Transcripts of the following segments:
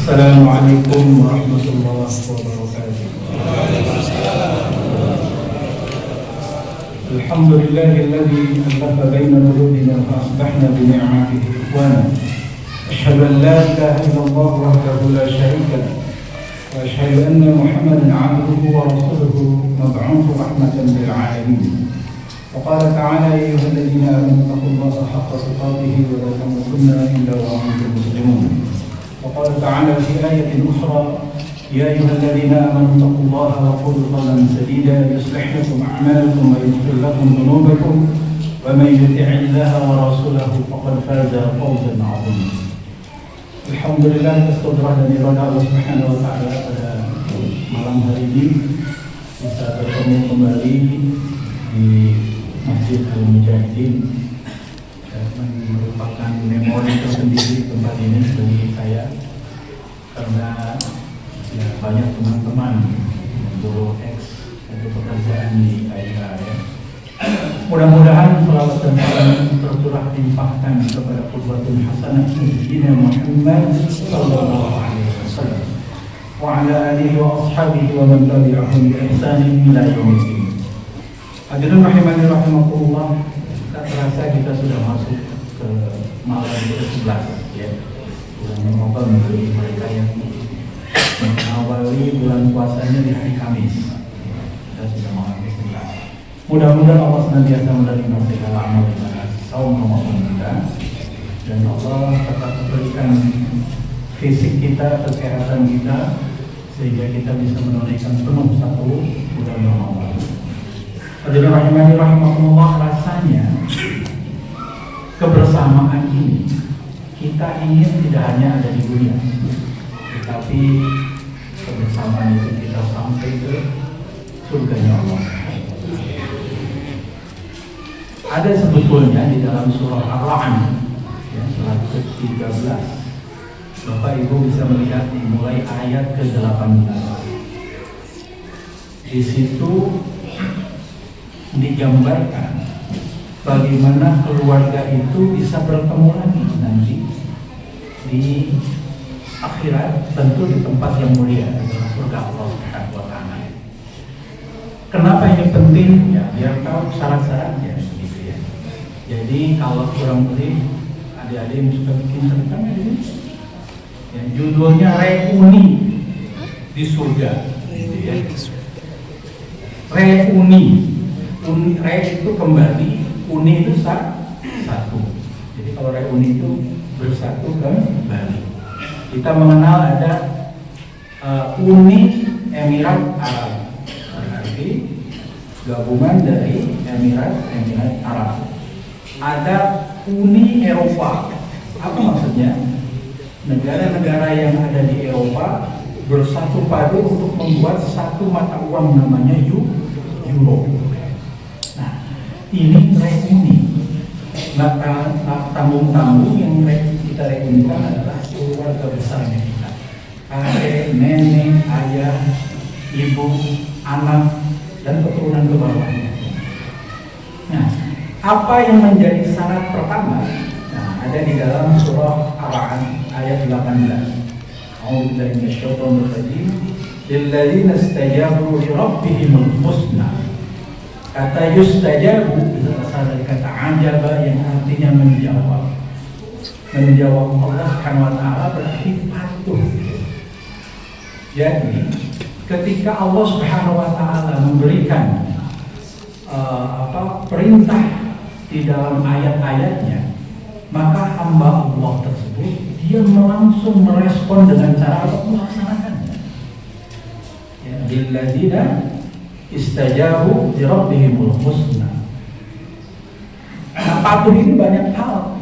Assalamualaikum warahmatullahi wabarakatuh. Alhamdulillahilladzi alafa baina qulubina fa asbahna bi ni'matihi ikhwana. Asyhadu an la ilaha illallah wahdahu la syarika lah wa asyhadu anna Muhammadan 'abduhu wa rasuluhu mab'uutsun rahmatan lil 'alamin. وقال تعالى يا أيها الذين آمنوا اتقوا الله حق تقاته ولا تموتن إلا وأنتم مسلمون. وقال تعالى في آية أخرى يا أيها الذين آمنوا اتقوا الله وقولوا قولا سديدا يصلح لكم أعمالكم ويغفر لكم ذنوبكم ومن يطع الله ورسوله فقد فاز فوزا عظيما. Alhamdulillah, atas kudrah dan iradah Allah Subhanahu wa taala pada malam hari ini bisa bertemu kembali di Masjid Al-Mujahidin, merupakan memori tersendiri tempat ini bagi saya karena ya, banyak teman-teman guru X untuk pekerjaan di AIK ya. Mudah-mudahan selawat dan salam tercurah limpahkan kepada qudwatun hasanah Sayyidina Muhammad sallallahu alaihi wasallam wa ala alihi wa ashabihi wa man tabi'ahum bi ihsanin ila yaumil. Hadirin rahimani rahimakumullah, tak terasa kita sudah masuk ke malam ke-11 ya. Semoga menjadi mereka yang mengawali bulan puasanya di hari Kamis. Kita sudah malam ke-11. Mudah-mudahan Allah senantiasa menerima segala amal ibadah saum Ramadan kita, dan Allah tetap memberikan fisik kita, kesehatan kita, sehingga kita bisa menunaikan penuh satu bulan Ramadan. Hadirin rahimani rahimakumullah, rasanya kebersamaan ini kita ingin tidak hanya ada di dunia, tetapi kebersamaan itu kita sampai ke surganya Allah. Ada sebetulnya di dalam surah Ar-Ra'd ya, surat ke-13. Bapak Ibu bisa melihat dimulai ayat ke-18. Di situ digambarkan bagaimana keluarga itu bisa bertemu lagi nanti di akhirat, tentu di tempat yang mulia adalah surga Allah Subhanahu wa taala. Kenapa ini penting? Ya, biar tahu syarat-syaratnya gitu ya. Jadi kalau kurang lebih adik-adik yang suka bikin cerita ini ya, judulnya Reuni di Surga gitu ya. Reuni. Re itu kembali, uni itu satu. Jadi kalau reuni itu bersatu kembali. Kita mengenal ada Uni Emirat Arab, berarti gabungan dari Emirat Arab. Ada Uni Eropa. Apa maksudnya? Negara-negara yang ada di Eropa bersatu padu untuk membuat satu mata uang namanya euro. Ini reuni. Tanggung-tanggung yang kita reunikan adalah keluarga besarnya kita. Kakek, nenek, ayah, ibu, anak, dan keturunan ke bawahnya. Nah, apa yang menjadi syarat pertama? Nah, ada di dalam surah Ar-Ra'd ayat 18. A'udzubillahi minasyaitonir rajim. Lilladzina istajabu li rabbihimul husna. Kata yustajabu itu berasal dari kata ajaba yang artinya menjawab. Menjawab Allah Subhanahu wa taala berarti patuh. Jadi ketika Allah Subhanahu wa taala memberikan perintah di dalam ayat-ayatnya, maka hamba Allah tersebut dia langsung merespon dengan cara melaksanakannya. Ya, billadzina istajabu li rabbihimul husna. Nah, patuh ini banyak hal.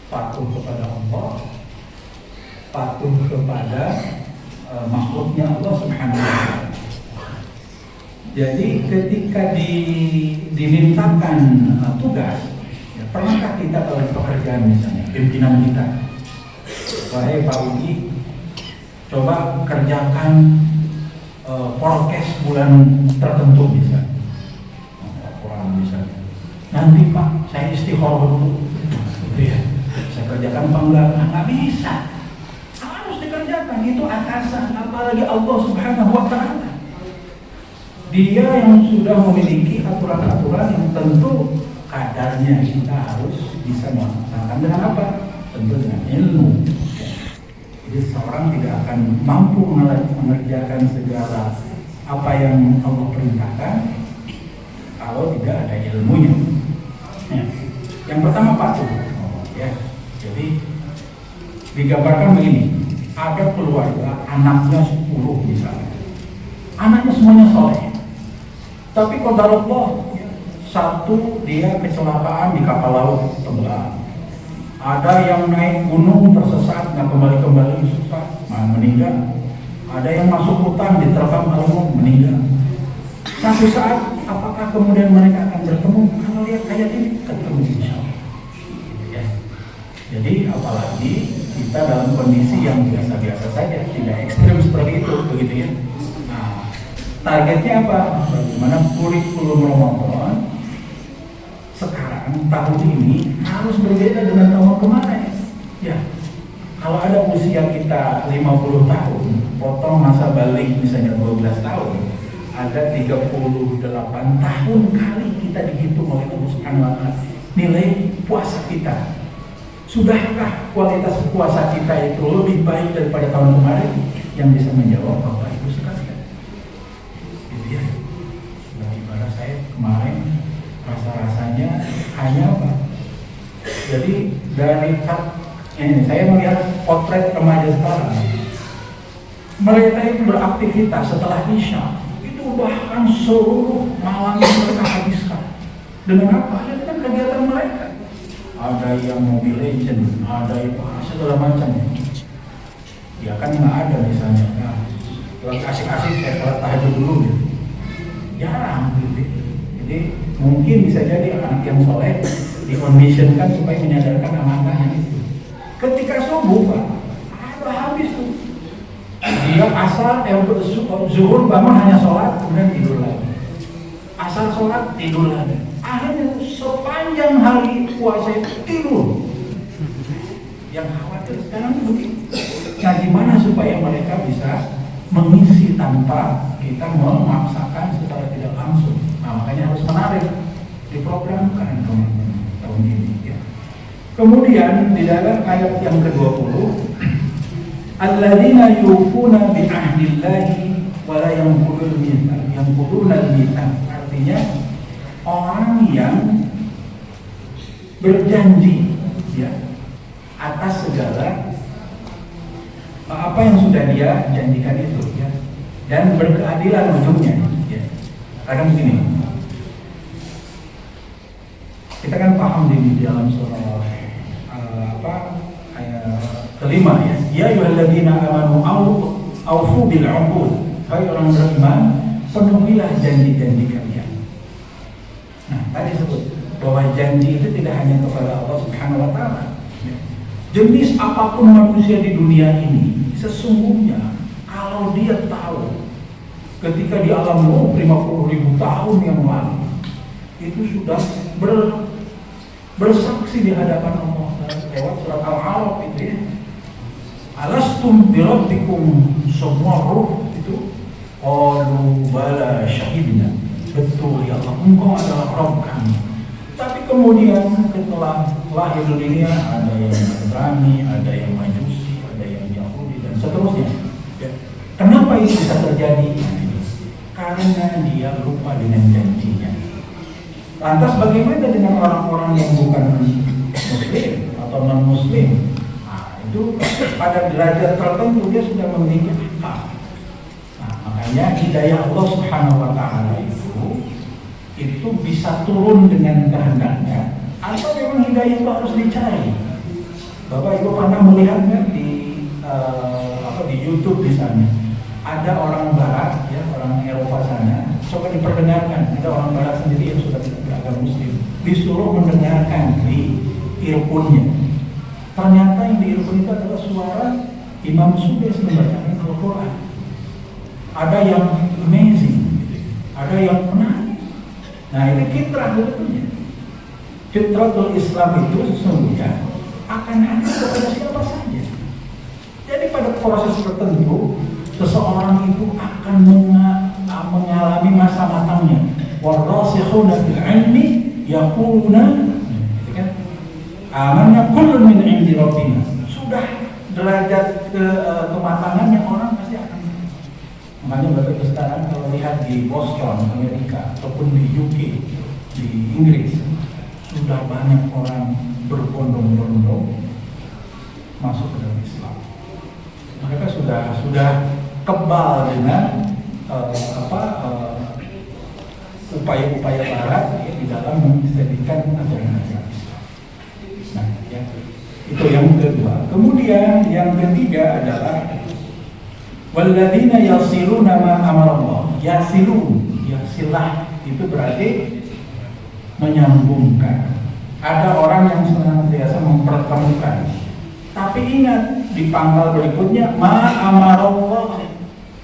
Patuh kepada Allah, patuh kepada makhluknya Allah Subhanahu wa taala. Jadi ketika dimintakan tugas, ya, pernahkah kita kalau di pekerjaan misalnya pimpinan kita, Pak Ugi, coba kerjakan forecast bulan tertentu misalnya, laporan misalnya. Nanti Pak, saya istikharah dulu, gitu ya. Saya kerjakan apa enggak? Nggak bisa. Harus kerjakan, itu atasan, apalagi Allah Subhanahu wa Ta'ala. Dia yang sudah memiliki aturan-aturan yang tentu kadarnya kita harus bisa melaksanakan dengan apa? Tentu dengan ilmu. Jadi seorang tidak akan mampu mengerjakan segala apa yang Allah perintahkan kalau tidak ada ilmunya. Ya. Yang pertama patuh. Ya. Jadi digambarkan begini, ada keluarga anaknya 10 misalnya, anaknya semuanya soleh, tapi qadarullah satu dia kecelakaan di kapal laut tenggelam, ada yang naik gunung tersesat nggak kembali susah meninggal, ada yang masuk hutan diterkam harimau meninggal. Satu saat apakah kemudian mereka akan bertemu? Kalau lihat ayat ini ketemu insyaallah. Ya. Jadi apalagi kita dalam kondisi yang biasa-biasa saja, tidak ekstrim seperti itu, begitu ya. Nah, targetnya apa? Bagaimana kurikulum Ramadan sekarang tahun ini harus berbeda dengan tahun kemarin. Ya, kalau ada usia kita 50 tahun, potong masa balik misalnya 12 tahun, ada 38 tahun kali kita dihitung oleh Allah Subhanahu wa Ta'ala nilai puasa kita. Sudahkah kualitas puasa kita itu lebih baik daripada tahun kemarin? Yang bisa menjawab Bapak Ibu sekalian. Gitu ya. Nah, ibarat saya kemarin rasa-rasanya hanya apa? Jadi dari ini saya melihat potret remaja sekarang. Mereka itu beraktivitas setelah Isya. Itu bahkan seluruh malam mereka habiskan. Dengan apa? Dengan kegiatan mereka. Ada yang Mobile Legend, ada yang segala macam. Ya kan nggak ada misalnya. Nah, kalau asik-asik saya sholat tahajud dulu gitu. Jarang gitu. Jadi mungkin bisa jadi anak yang soleh dikondisionkan supaya menyadarkan anak-anaknya itu. Ketika subuh Pak, ada habis tuh. Dia asar, zuhur bangun hanya sholat kemudian tidur lagi. Asar sholat tidur lagi. Akhirnya sepanjang hari puasa itu tidur. Yang khawatir sekarang begitu. Nah, gimana supaya mereka bisa mengisi tanpa kita memaksakan secara tidak langsung? Nah, makanya harus menarik, diprogramkan tahun ini. Ya. Kemudian di dalam ayat yang ke-20, alladzina yufuna bi ahdillahi wa la yanquduna al-mitsaq. Artinya orang yang berjanji ya atas segala apa yang sudah dia janjikan itu ya, dan berkeadilan ujungnya ya. Kadang begini, kita kan paham di dalam surah ayat kelima ya, ya ayyuhalladzina amanu aufu bil 'uqud, hai orang beriman penuhilah janji-janji kalian. Nah, tadi sebut bahwa janji itu tidak hanya kepada Allah Subhanahu wa Ta'ala. Jenis apapun manusia di dunia ini, sesungguhnya kalau dia tahu ketika di alam Nuh 50.000 tahun yang lalu itu sudah bersaksi di hadapan Allah lewat surat Al-A'raf itu ya. Alastum bi rabbikum, semua ruh itu qalu bala syahidna. Betul ya Allah, engkau adalah Rabb kami. Tapi kemudian setelah lahir dunia ada yang Nasrani, ada yang Majusi, ada yang Yahudi dan seterusnya. Ya. Kenapa itu bisa terjadi? Karena dia lupa dengan janjinya. Lantas bagaimana dengan orang-orang yang bukan Muslim atau non-Muslim? Nah, itu pada derajat tertentu dia sudah memiliki akal. Nah, makanya hidayah Allah Subhanahu wa Ta'ala itu bisa turun dengan kehendaknya, atau memang hidayah itu harus dicari. Bapak Ibu pernah melihatnya di YouTube misalnya, ada orang Barat ya, orang Eropa sana, coba diperdengarkan, ada orang Barat sendiri yang sudah beragama Muslim, disuruh mendengarkan di earphone-nya. Ternyata yang di earphone itu adalah suara Imam Sudais membacakan Al-Quran. Ada yang amazing, ada yang menarik. Nah, ini fitrah betulnya. Fitratul Islam itu sesungguhnya akan ada kepada siapa saja. Jadi pada proses tertentu seseorang itu akan mengalami masa matangnya. Warasikhuna fil ilmi yaquluna, amanna kullun min indi rabbina. Sudah derajat kematangannya orang pasti akan. Makanya Bapak Ibu sekarang kalau lihat di Boston, Amerika, ataupun di UK, di Inggris, sudah banyak orang berbondong-bondong masuk ke dalam Islam. Mereka sudah kebal dengan upaya-upaya Barat di dalam menjadikan ajaran Islam. Nah, ya, itu yang kedua. Kemudian yang ketiga adalah walladzina yasiluna ma amarallah. Yasilah itu berarti menyambungkan. Ada orang yang senantiasa mempertemukan. Tapi ingat di pangkal berikutnya ma amarallah,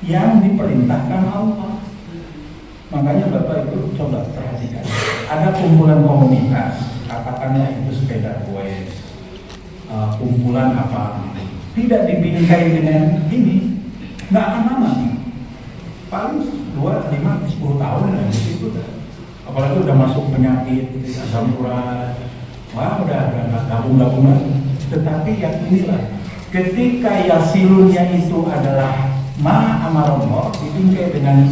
yang diperintahkan Allah. Makanya Bapak Ibu coba perhatikan. Ada kumpulan komunitas, katakanlah itu sepeda goes, kumpulan apa, tidak dibingkai dengan ini, nggak akan lama. Paling 2, 5, 10 tahun lah di situ. Apalagi udah masuk penyakit, asam urat, wah udah gabung lagi. Tetapi yang inilah, ketika yasilunnya itu adalah ma amarallah, dibingkai dengan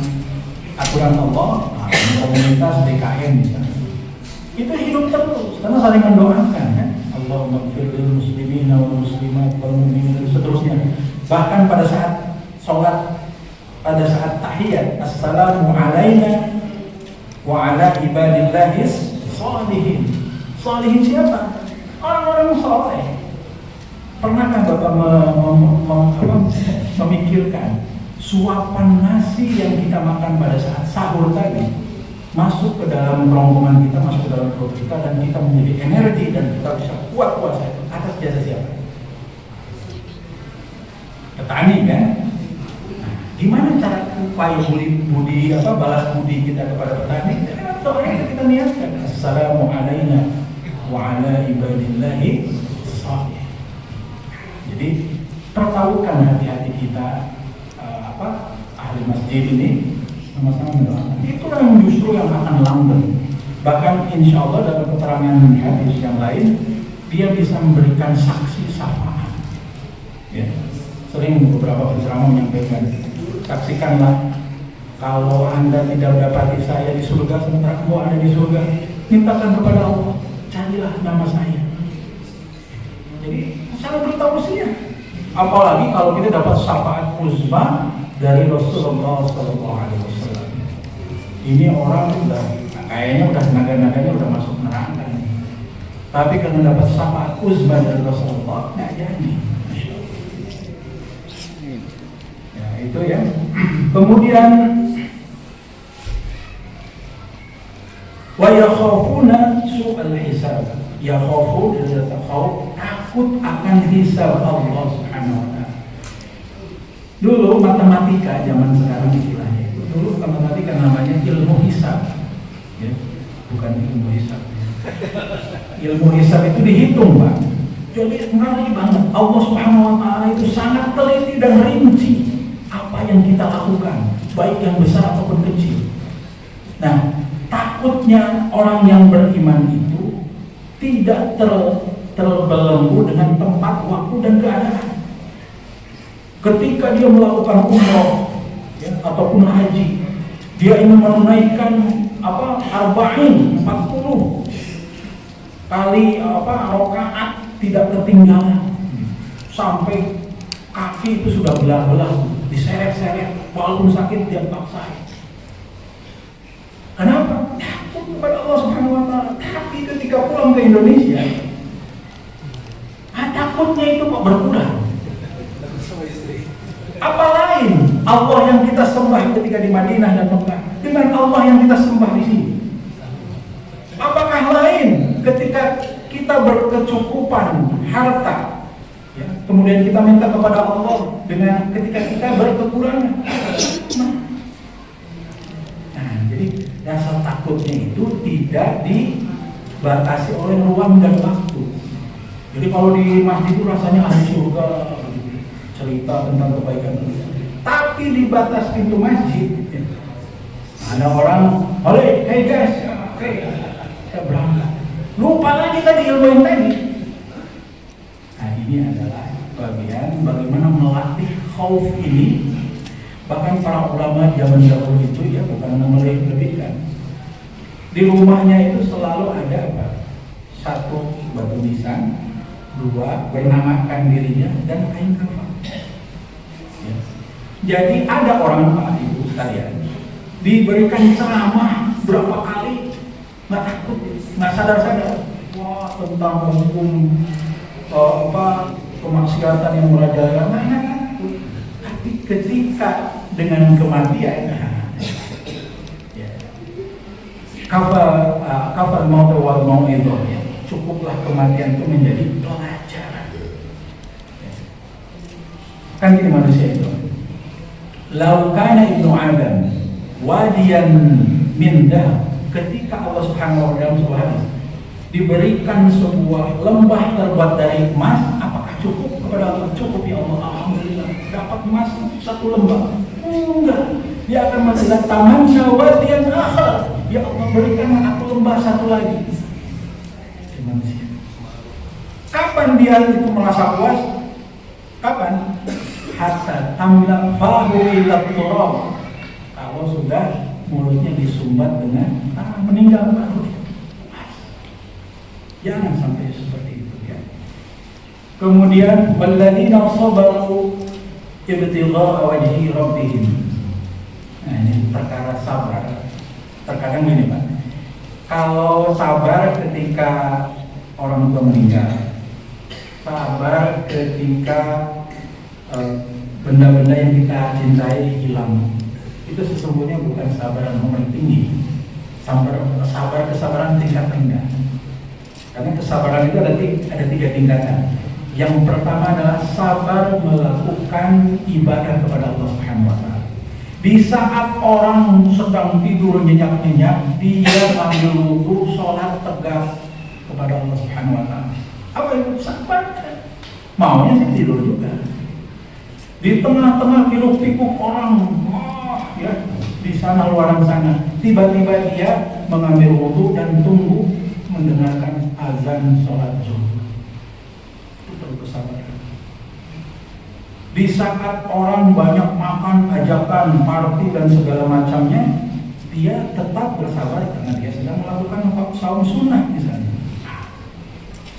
aturan Allah, komunitas DKM misalnya, itu hidup terus karena saling mendoakan kan. Allahumma ighfir lil muslimina wal muslimat wal mu'minin, seterusnya. Bahkan pada saat sholat, pada saat tahiyat, assalamu alaina wa ala ibadillahis sholihin. Sholihin siapa? Orang-orang soleh. Pernahkah Bapak memikirkan suapan nasi yang kita makan pada saat sahur tadi masuk ke dalam kerongkongan kita, masuk ke dalam perut kita, dan kita menjadi energi dan kita bisa kuat puasa atas jasa siapa? Petani kan? Nah, gimana cara upaya balas budi kita kepada petani? Soalnya kita niatkan assalamu alaina wa ala ibadillahi sholih. Jadi pertahukan hati-hati kita, ahli masjid ini sama-sama mendoakan. Itulah yang justru yang akan langgeng. Bahkan insya Allah dalam keterangan hadis yang lain, dia bisa memberikan saksi syafaat. Ya. Sering beberapa penceramah menyampaikan, saksikanlah kalau Anda tidak mendapati saya di surga sementara kamu ada di surga, mintakan kepada Allah, carilah nama saya. Jadi saya beritahu sih. Apalagi kalau kita dapat syafaat uzma dari Rasulullah SAW. Ini orang kayaknya udah naga-naganya udah masuk neraka. Tapi karena dapat syafaat uzma dari Rasulullah, nggak jadi. Ya itu ya. Kemudian wa yakhafuna su'al hisab. Yakhafu dari takut akan hisab Allah Subhanahu wa ta'ala. Dulu matematika zaman sekarang istilahnya itu. Dulu matematika namanya ilmu hisab. Ya, bukan ilmu hisab. Ilmu hisab itu dihitung, Pak. Jadi ngeri banget. Allah Subhanahu wa ta'ala itu sangat teliti dan rinci apa yang kita lakukan, baik yang besar ataupun kecil. Nah, takutnya orang yang beriman itu tidak terbelenggu dengan tempat, waktu, dan keadaan. Ketika dia melakukan umroh ya, ataupun haji, dia ingin menunaikan arba'in 40 kali rakaat tidak ketinggalan sampai kaki itu sudah belah-belah, diseret-seret, walaupun sakit dia paksa. Kenapa? Takut kepada Allah Subhanahu wa ta'ala. Tapi ketika pulang ke Indonesia, takutnya itu kok berkurang. Apa lain Allah yang kita sembah ketika di Madinah dan Mekah dengan Allah yang kita sembah di sini? Apakah lain ketika kita berkecukupan harta, ya, kemudian kita minta kepada Allah dengan ketika kita berkekurangan? Nah, jadi dasar takutnya itu tidak dibatasi oleh ruang dan waktu. Jadi kalau di masjid itu rasanya ahli surga, cerita tentang kebaikan beliau. Tapi di batas pintu masjid ada orang, hey guys, saya berangkat. Lupa lagi tadi ilmu yang tadi. Nah ini adalah bagian bagaimana melatih khauf ini. Bahkan para ulama zaman dahulu itu ya bukan melebih-lebihkan. Di rumahnya itu selalu ada apa? Satu batu nisan, dua bernamakan dirinya, dan kain kafan. Ya. Jadi ada orang Pak Ibu sekalian diberikan ceramah berapa kali nggak takut, nggak sadar-sadar. Wah tentang hukum kemaksiatan yang merajalela, nggak takut. Tapi ketika dengan kematian, kafal maut wal mau'idhah, cukuplah kematian itu menjadi pelajaran. Kan ini manusia itu. Lau kana ibnu Adam wadiyan min dhahab, ketika Allah Subhanahu wa taala diberikan sebuah lembah terbuat dari emas, apakah cukup kepada Allah? Cukup ya Allah, alhamdulillah dapat emas satu lembah. Enggak, dia akan melihat tamanna wadiyan akhar. Ya Allah berikan aku lembah satu lagi. Manusia. Kapan dia itu merasa puas? Kapan? Hatta tamla fahu ila turab. Kalau sudah mulutnya disumbat dengan meninggal baru. Jangan sampai seperti itu ya. Kemudian walladzina sabaru ibtigha'a wajhi rabbihim. Nah ini perkara sabar. Terkadang gini Pak, kalau sabar ketika orang tua meninggal, sabar ketika benda-benda yang kita cintai hilang, itu sesungguhnya bukan sabar yang nomor tinggi. Kesabaran tingkat rendah. Karena kesabaran itu ada tiga tingkatan. Yang pertama adalah sabar melakukan ibadah kepada Allah Subhanahu wa taala. Di saat orang sedang tidur nyenyak-nyenyak, dia ambil wudu, sholat tegak kepada Allah Subhanahu wa taala. Apa itu? Sabar. Maunya sih tidur juga. Di tengah-tengah hiruk-pikuk orang, ya, di sana luaran sana, tiba-tiba dia mengambil wudu dan tunggu mendengarkan azan sholat zuhur. Itu perlu kesabaran. Di saat orang banyak makan, ajakan, party dan segala macamnya, dia tetap bersabar karena dia sedang melakukan saum sunnah misalnya.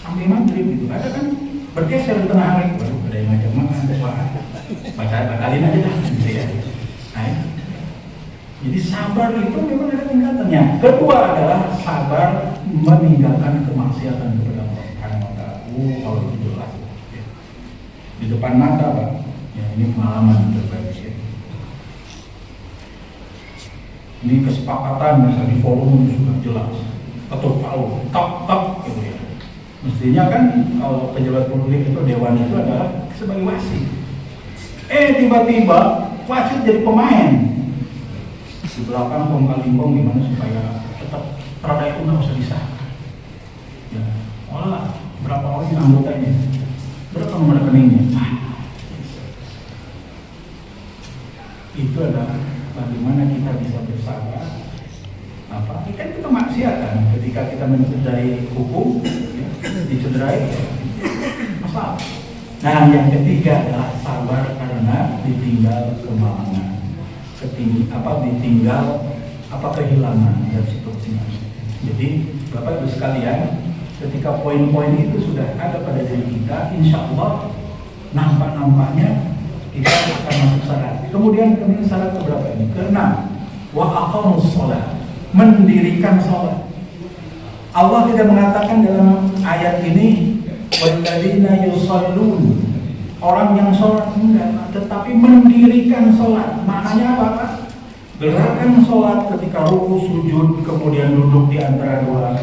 Sampai maghrib gitu, ada kan bergeser di tengah hari, baru ada yang ngajak makan, batalin aja dah, gitu ya. Nah, jadi sabar itu memang ada tingkatannya. Kedua adalah sabar meninggalkan kemaksiatan kepada Allah Subhanahu wa taala. Kalau itu jelas ya. Di depan mata Pak. Ya, ini pengalaman terbaik. Ini kesepakatan misalnya di forum juga jelas, ketuk palu, tak gitu ya. Mestinya kan kalau pejabat publik itu dewan itu adalah sebagai wasit. Tiba-tiba wasit jadi pemain. Di belakang kong-kalimbong gimana supaya tetap perda itu nggak usah disahkan. Ya, olah berapa orang anggotanya, berapa nomor rekeningnya. Itu adalah bagaimana kita bisa bersabar. Kan itu kemaksiatan ketika kita mencederai hukum, ya, dicederai masalah. Nah yang ketiga adalah sabar karena ditinggal kemalangan, ditinggal kehilangan dan seterusnya. Jadi Bapak Ibu sekalian, ketika poin-poin itu sudah ada pada diri kita, insya Allah nampak-nampaknya kita akan masuk syarat. Kemudian syarat keberapa ini? Keenam, wa aqamus shalah, mendirikan sholat. Allah tidak mengatakan dalam ayat ini walladzina yusallun, orang yang sholat, enggak, tetapi mendirikan sholat. Maknanya apa Pak? Gerakan sholat ketika ruku, sujud, kemudian duduk di antara dua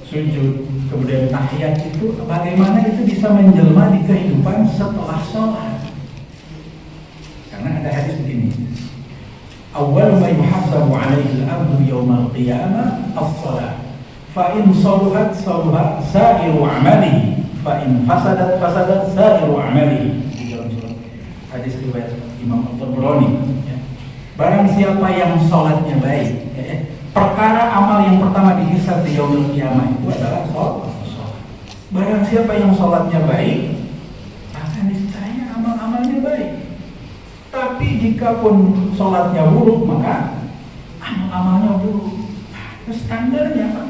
sujud, kemudian tahiyat itu bagaimana itu bisa menjelma di kehidupan setelah sholat. Karena ada hadis begini, awal ma yuhasabu alaihi al-abdu yawmal qiyamah as-salat, fa in saluhat saluhat sa'iru amalihi, fa in fasadat fasadat sa'iru amalihi. hadis riwayat Imam At-Tabrani. Ya. Barang siapa yang sholatnya baik, perkara amal yang pertama dihisab di yaumil qiyamah itu adalah sholat. Barang siapa yang sholatnya baik, akan niscaya amal-amalnya baik. Tapi jika pun sholatnya buruk, maka amal-amalnya buruk. Itu standarnya, Pak.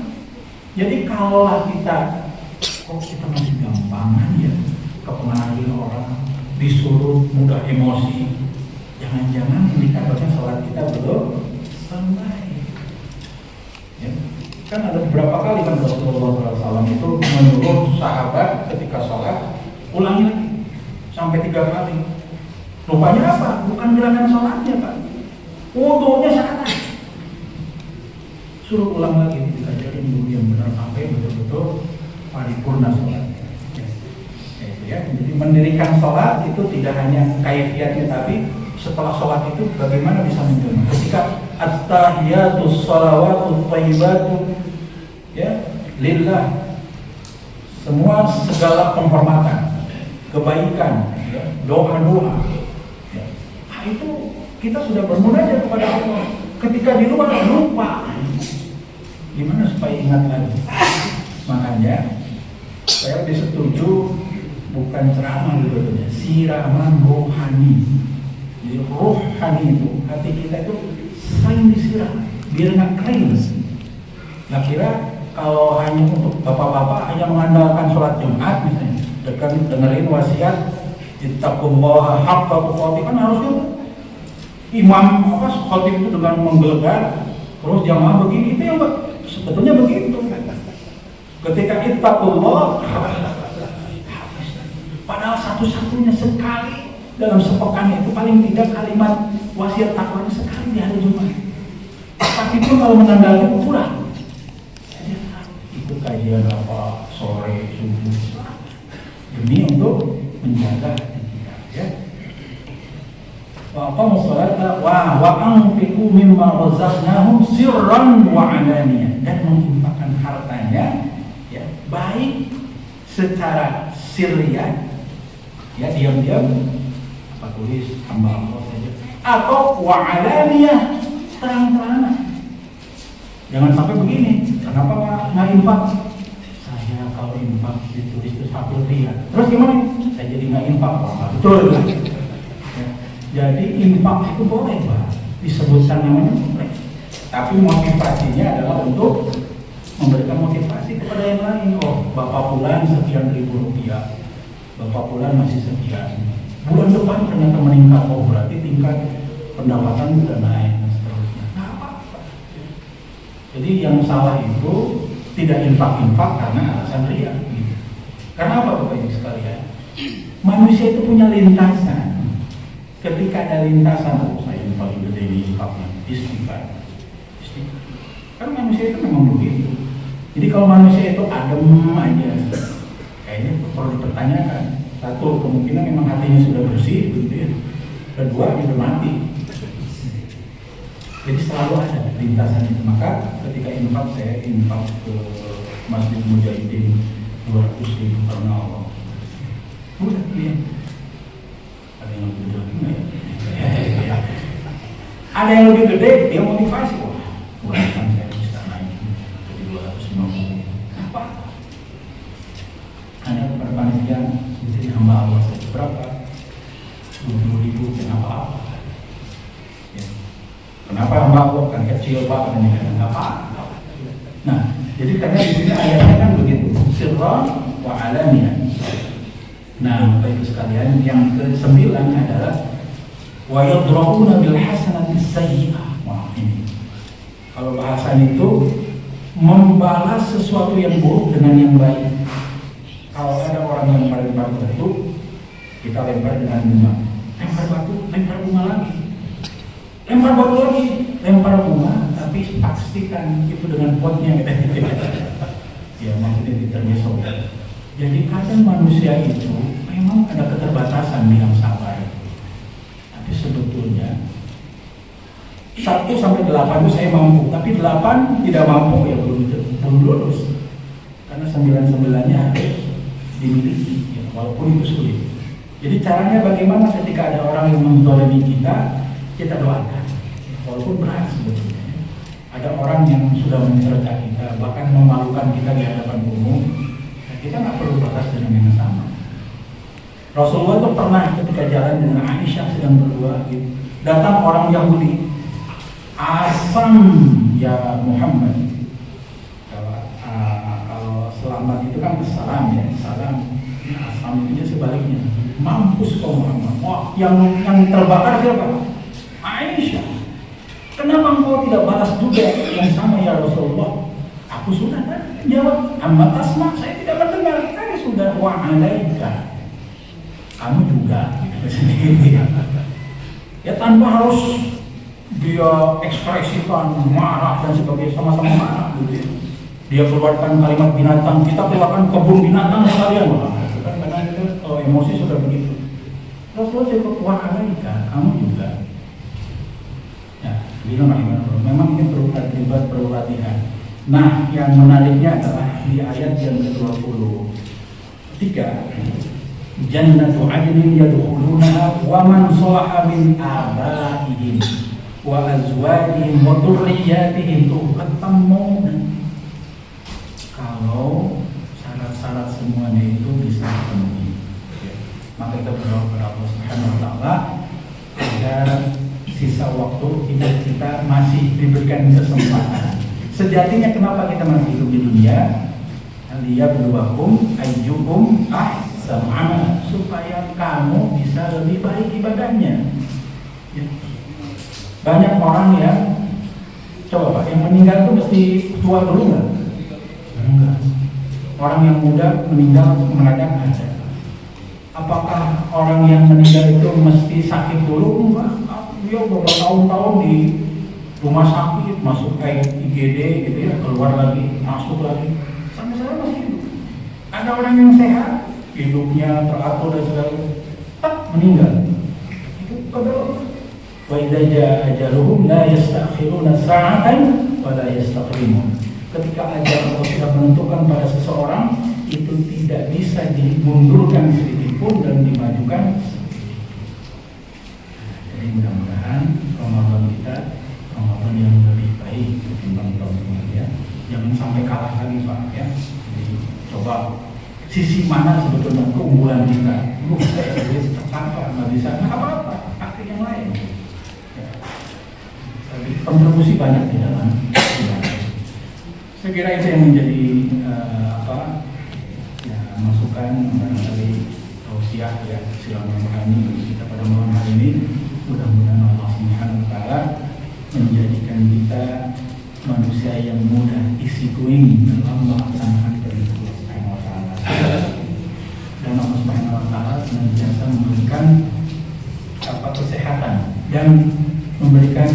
Jadi kalaulah kita, kok kita masih gampangan ya kepengaruhi orang, disuruh mudah emosi, jangan-jangan indikatornya sholat kita belum baik. Ya. Kan ada beberapa kali kan Rasulullah SAW itu menyuruh sahabat ketika sholat ulangi lagi sampai 3 kali. Rupanya apa? Bukan gerakan sholatnya, Pak. Wudunya salah. Suruh ulang lagi, dikajarin dulu yang benar sampai betul-betul paripurna sholatnya. Ya, jadi mendirikan sholat itu tidak hanya kaifiatnya, tapi setelah sholat itu bagaimana bisa menjelma. Ketika at-tahiyatus shalawatut thayyibatu ya lillah, semua segala penghormatan, kebaikan, ya, doa-doa, ya. Nah, itu kita sudah bermunajat kepada Allah. Ketika di luar lupa, gimana supaya ingat lagi? Makanya saya lebih setuju bukan ceramah sebetulnya, siraman rohani. Jadi rohani itu hati kita itu sering disiram biar nggak kering. Nggak kira kalau hanya untuk bapak-bapak hanya mengandalkan sholat Jumat misalnya, dengerin wasiat ittaqullaha haqqa tuqatih, kan harusnya imam khotib itu dengan menggelegar terus jamaah begini, itu yang sebetulnya begitu. Ketika ittaqullah, padahal satu-satunya sekali dalam sepekan itu paling tidak kalimat wasiat takwa sekali di hari Jumat. Tapi pun kalau mengandalkan kurang. Itu kajian apa sore subuh demi untuk menjaga hati kita, ya. Wa aqamu sholata wa anfiqu mimma razaqnahum sirran wa alaniyah, dan menginfakkan hartanya ya baik secara sirriah ya diam-diam, apa tulis hamba Allah saja, atau wa alaniyah terang-terangan. Jangan sampai begini, kenapa nggak infak? Saya kalau infak ditulis itu sambil ria. Terus gimana? Saya jadi nggak infak, Pak. Betul kan? Ya. Jadi infak itu boleh, Pak. Disebutkan namanya boleh. Tapi motivasinya adalah untuk memberikan motivasi kepada yang lain. Oh, Bapak Fulan sekian ribu rupiah, Bapak Fulan masih sekian. Bulan depan ternyata meningkat, oh berarti tingkat pendapatan sudah naik dan seterusnya. Nah, apa? Jadi yang salah itu tidak infak-infak karena alasan ria. Gitu. Karena apa Bapak Ibu sekalian? Manusia itu punya lintasan. Ketika ada lintasan, oh saya yang paling gede ini infaknya, istighfar. Kan manusia itu memang begitu. Jadi kalau manusia itu adem aja, kayaknya perlu dipertanyakan. Satu, kemungkinan memang hatinya sudah bersih, begitu ya. Kedua, dia sudah mati. Jadi selalu ada lintasan itu. Maka ketika infak, saya infak ke Masjid Mujahidin 200 ribu karena Allah. Udah, iya. Ada yang lebih gede lagi ya? Ada yang lebih gede, dia motivasi. Wah, bulan saya bisa naik jadi 250. Apa? Ada perpanitia jadi hamba Allah saja berapa? 20 ribu, kenapa? Ya. Kenapa hamba Allah kan kecil Pak? Kenapa? Apa? Nah, jadi karena di sini ayatnya kan begitu, sirran wa alaniyah. Nah, Bapak Ibu sekalian, yang ke-9 adalah wa yadra'una bil hasanati sayyi'ah. Wah, ini. Kalau bahasan itu membalas sesuatu yang buruk dengan yang baik. Kalau ada orang yang lempar batu, kita lempar dengan bunga. Lempar batu, lempar bunga lagi. Lempar batu lagi, lempar bunga, tapi pastikan itu dengan potnya. Ya, maksudnya diternyesok. Jadi kadang manusia itu memang ada keterbatasan bilang sabar. Tapi sebetulnya 1 sampai 8 itu saya mampu, tapi 8 tidak mampu ya belum lulus. Karena 9-9-nya harus dimiliki, ya, walaupun itu sulit. Jadi caranya bagaimana ketika ada orang yang menzalimi kita doakan. Walaupun berat sebetulnya. Ada orang yang sudah mencerca kita, bahkan memalukan kita di hadapan umum, kita nggak perlu balas dengan yang sama. Rasulullah itu pernah ketika jalan dengan Aisyah sedang berdua, gitu. Datang orang Yahudi, asam ya Muhammad. Kalau selamat itu kan salam ya, salam. Asam itu sebaliknya, mampus kau Muhammad. Wah, yang terbakar siapa? Aisyah. Kenapa engkau tidak balas juga yang sama ya Rasulullah? Aku sudah jawab, amma tasma, saya tidak mendengar. Saya sudah wa'alaika. Kamu juga gitu sendiri. Ya tanpa harus dia ekspresikan marah dan sebagainya, sama-sama marah gitu. Dia keluarkan kalimat binatang, kita keluarkan kebun binatang sekalian. Karena itu emosi sudah begitu. Rasulullah cukup wa'alaika, kamu juga. Memang ini perlu terlibat, perlu latihan. Nah, yang menariknya adalah di ayat yang ke-23. Jannatu adnin yadkhulunaha wa man salaha min abaihim wa azwajihim wa dhurriyyatihim ketemu. Kalau syarat-syarat semuanya itu bisa dipenuhi, maka kita berdoa kepada Allah Subhanahu wa taala agar sisa waktu kita masih diberikan kesempatan. Sejatinya kenapa kita masih hidup di dunia? Liyabluwakum ayyukum ahsanu amala, supaya kamu bisa lebih baik ibadahnya. Ya. Banyak orang yang coba Pak, yang meninggal itu mesti tua dulu nggak? Enggak. Orang yang muda meninggal mendadak aja. Apakah orang yang meninggal itu mesti sakit dulu? Enggak. Dia beberapa tahun-tahun di rumah sakit, masuk IGD gitu ya, keluar lagi, masuk lagi, sampai saya masih hidup. Ada orang yang sehat, hidupnya teratur dan sebagainya, tak meninggal. Itu kadang wa idza jaa ajaluhum la yastakhiruna sa'atan wa la yastaqdimun. Ketika ajal Allah sudah menentukan pada seseorang, itu tidak bisa dimundurkan sedikit pun dan dimajukan. Jadi mudah-mudahan Ramadan kita Ramadan yang lebih baik ketimbang tahun kemarin ya. Jangan sampai kalah lagi Pak ya. Jadi coba sisi mana sebetulnya keunggulan kita. Saya sendiri cepat Pak, nggak bisa, nggak apa-apa, pakai yang lain. Ya. Kontribusi banyak di dalam. Saya kira itu yang menjadi masukan dari tausiah ya silaturahmi kita pada malam hari ini. Mudah-mudahan Allah Subhanahu wa taala menjadikan kita manusia yang mudah easy going dalam melaksanakan perintah Allah Subhanahu wa taala. Dan Allah Subhanahu wa taala senantiasa memberikan kesehatan dan memberikan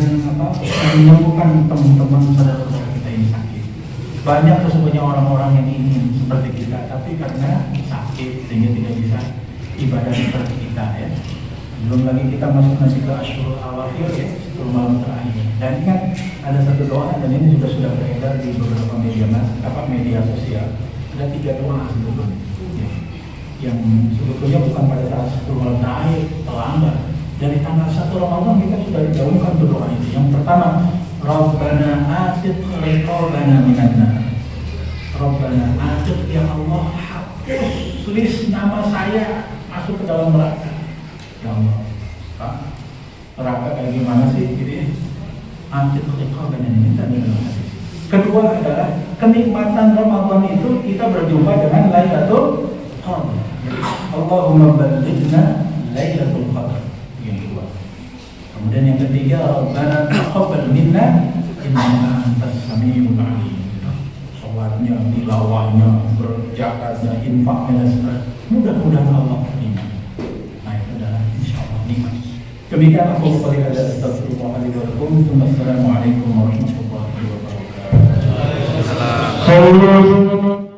menyembuhkan teman-teman saudara-saudara kita yang sakit. Banyak sesungguhnya orang-orang yang ingin seperti kita, tapi karena sakit sehingga tidak bisa ibadah seperti kita ya. Belum lagi kita masuk nanti ke Asyurul Awakhir ya, 10 malam terakhir. Dan ingat ada satu doa dan ini juga sudah beredar di beberapa media sosial. Ada 3 doa sebetulnya ya, yang sebetulnya bukan pada saat 10 malam terakhir terlambat. Dari tanggal 1 Ramadan kita sudah digaungkan doa ini. Yang pertama, Rabbana atik riqabana minan nar. Rabbana atik, ya Allah, hapus list nama saya masuk ke dalam neraka. Ya Allah, Pak, neraka kayak gimana sih? Jadi atik riqabana minan nar. Kedua adalah kenikmatan Ramadan itu kita berjumpa dengan Lailatul Qadar. Allahumma ballighna Lailatul Qadar. Kemudian yang ketiga, Rabbana taqabbal minna innaka antas samiul alim. Salatnya, tilawahnya, berjakatnya, infaknya, mudah-mudahan Allah terima. Nah itu adalah insyaallah nikmat. Demikian aku kepada astagfirullahaladzim wa lakum. Assalamualaikum warahmatullahi wabarakatuh.